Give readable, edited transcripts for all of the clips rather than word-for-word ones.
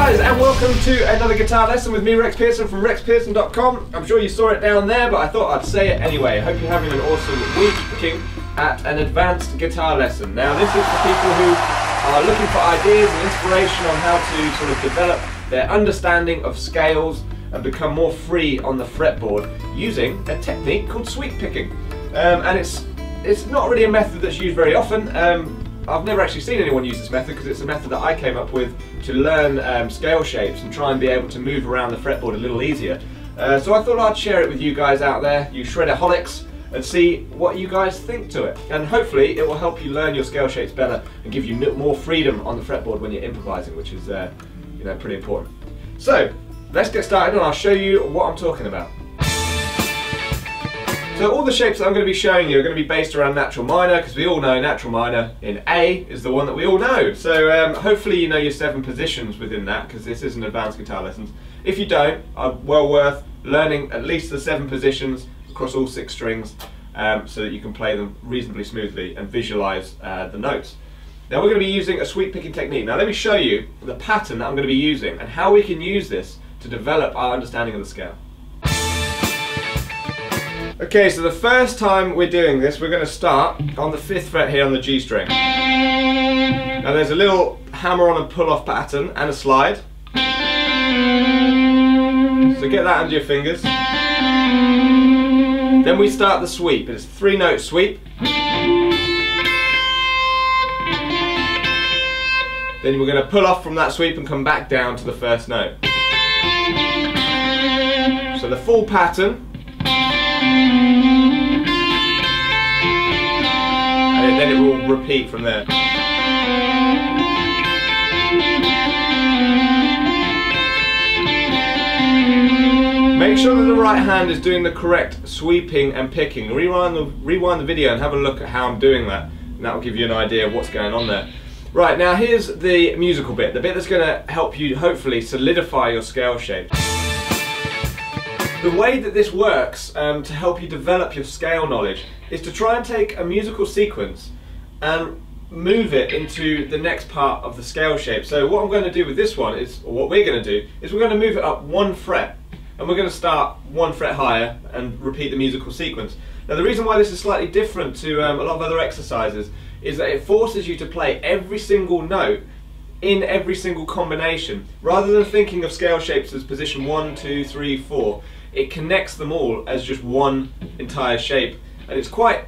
guys, and welcome to another guitar lesson with me, Rex Pearson from rexpearson.com. I'm sure you saw it down there, but I thought I'd say it anyway. I hope you're having an awesome week looking at an advanced guitar lesson. Now this is for people who are looking for ideas and inspiration on how to sort of develop their understanding of scales and become more free on the fretboard using a technique called sweep picking. And it's not really a method that's used very often. I've never actually seen anyone use this method because it's a method that I came up with to learn scale shapes and try and be able to move around the fretboard a little easier. So I thought I'd share it with you guys out there, you shredaholics, and see what you guys think to it. And hopefully it will help you learn your scale shapes better and give you more freedom on the fretboard when you're improvising, which is you know, pretty important. So let's get started and I'll show you what I'm talking about. So all the shapes that I'm going to be showing you are going to be based around natural minor, because we all know natural minor in A is the one that we all know. So hopefully you know your 7 positions within that, because this is an advanced guitar lessons. If you don't, well worth learning at least the 7 positions across all 6 strings so that you can play them reasonably smoothly and visualize the notes. Now we're going to be using a sweep picking technique. Now let me show you the pattern that I'm going to be using and how we can use this to develop our understanding of the scale. Okay, so the first time we're doing this, we're going to start on the 5th fret here on the G string. Now there's a little hammer on and pull off pattern and a slide. So get that under your fingers. Then we start the sweep. It's a 3-note sweep. Then we're going to pull off from that sweep and come back down to the first note. So the full pattern. And then it will repeat from there. Make sure that the right hand is doing the correct sweeping and picking. Rewind the video and have a look at how I'm doing that, and that will give you an idea of what's going on there. Right, now here's the musical bit, the bit that's going to help you hopefully solidify your scale shape. The way that this works to help you develop your scale knowledge is to try and take a musical sequence and move it into the next part of the scale shape. So what I'm going to do with this one is, or what we're going to do, is we're going to move it up 1 fret. And we're going to start 1 fret higher and repeat the musical sequence. Now the reason why this is slightly different to a lot of other exercises is that it forces you to play every single note in every single combination. Rather than thinking of scale shapes as position 1, 2, 3, 4, it connects them all as just one entire shape. And it's quite,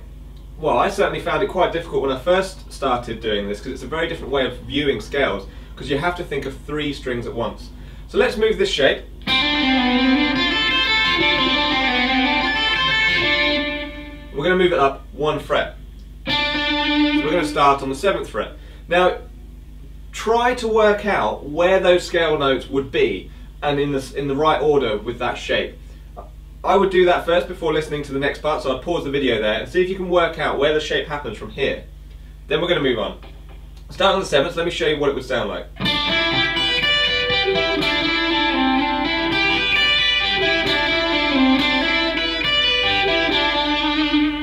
well, I certainly found it quite difficult when I first started doing this, because it's a very different way of viewing scales, because you have to think of 3 strings at once. So let's move this shape. We're going to move it up 1 fret. So we're going to start on the 7th fret. Now try to work out where those scale notes would be and in the right order with that shape. I would do that first before listening to the next part, so I'd pause the video there and see if you can work out where the shape happens from here. Then we're going to move on. Start on the 7th, let me show you what it would sound like.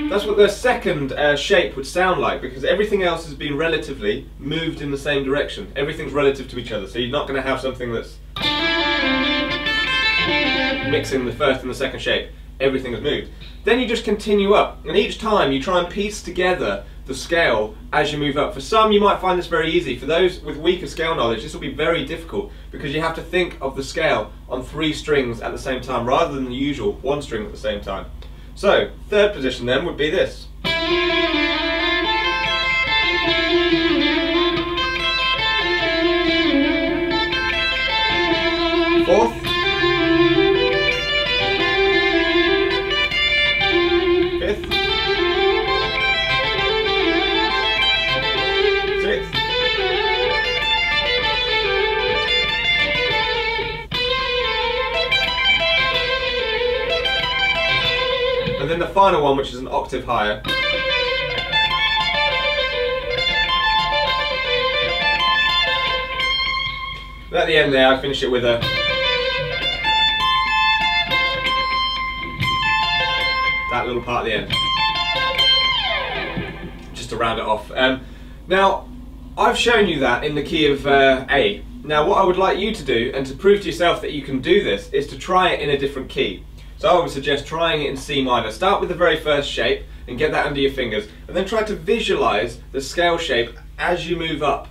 That's what the second shape would sound like, because everything else has been relatively moved in the same direction. Everything's relative to each other, so you're not going to have something that's mixing the first and the second shape. Everything is moved. Then you just continue up, and each time you try and piece together the scale as you move up. For some you might find this very easy. For those with weaker scale knowledge this will be very difficult, because you have to think of the scale on 3 strings at the same time rather than the usual 1 string at the same time. So, 3rd position then would be this. 4th. 5th. 6th. And then the final one, which is an octave higher. And at the end there I finish it with a that little part at the end, just to round it off. Now I've shown you that in the key of A, Now what I would like you to do, and to prove to yourself that you can do this, is to try it in a different key. So I would suggest trying it in C minor. Start with the very first shape and get that under your fingers, and then try to visualize the scale shape as you move up.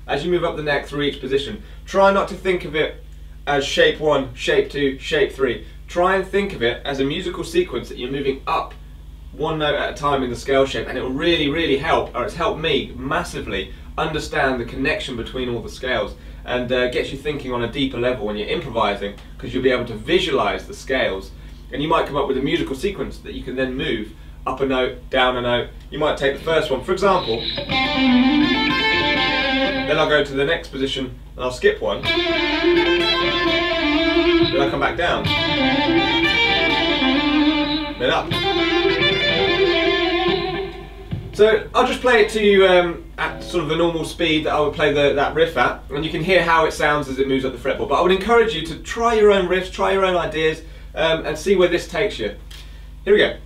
As you move up the neck through each position. Try not to think of it as shape 1, shape 2, shape 3. Try and think of it as a musical sequence that you're moving up one note at a time in the scale shape, and it will really help, or it's helped me massively, understand the connection between all the scales, and gets you thinking on a deeper level when you're improvising, because you'll be able to visualize the scales, and you might come up with a musical sequence that you can then move up a note, down a note. You might take the first one, for example, then I'll go to the next position and I'll skip one, then I'll come back down, then up. So I'll just play it to you at sort of a normal speed that I would play that riff at, and you can hear how it sounds as it moves up the fretboard. But I would encourage you to try your own riffs, try your own ideas, and see where this takes you. Here we go.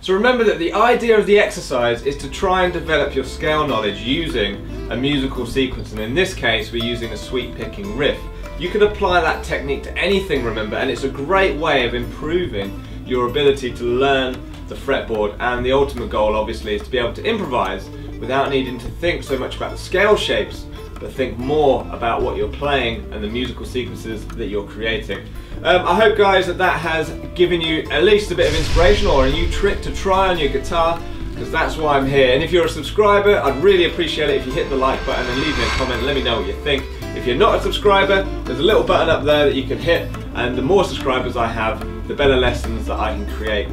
So remember that the idea of the exercise is to try and develop your scale knowledge using a musical sequence, and in this case we're using a sweep picking riff. You can apply that technique to anything, remember, and it's a great way of improving your ability to learn the fretboard, and the ultimate goal obviously is to be able to improvise without needing to think so much about the scale shapes, but think more about what you're playing and the musical sequences that you're creating. I hope, guys, that has given you at least a bit of inspiration or a new trick to try on your guitar, because that's why I'm here. And if you're a subscriber, I'd really appreciate it if you hit the like button and leave me a comment and let me know what you think. If you're not a subscriber, there's a little button up there that you can hit, and the more subscribers I have, the better lessons that I can create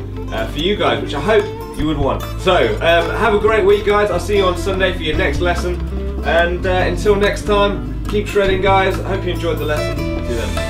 for you guys, which I hope you would want. So, have a great week, guys. I'll see you on Sunday for your next lesson. And until next time, keep shredding, guys. I hope you enjoyed the lesson. See you then.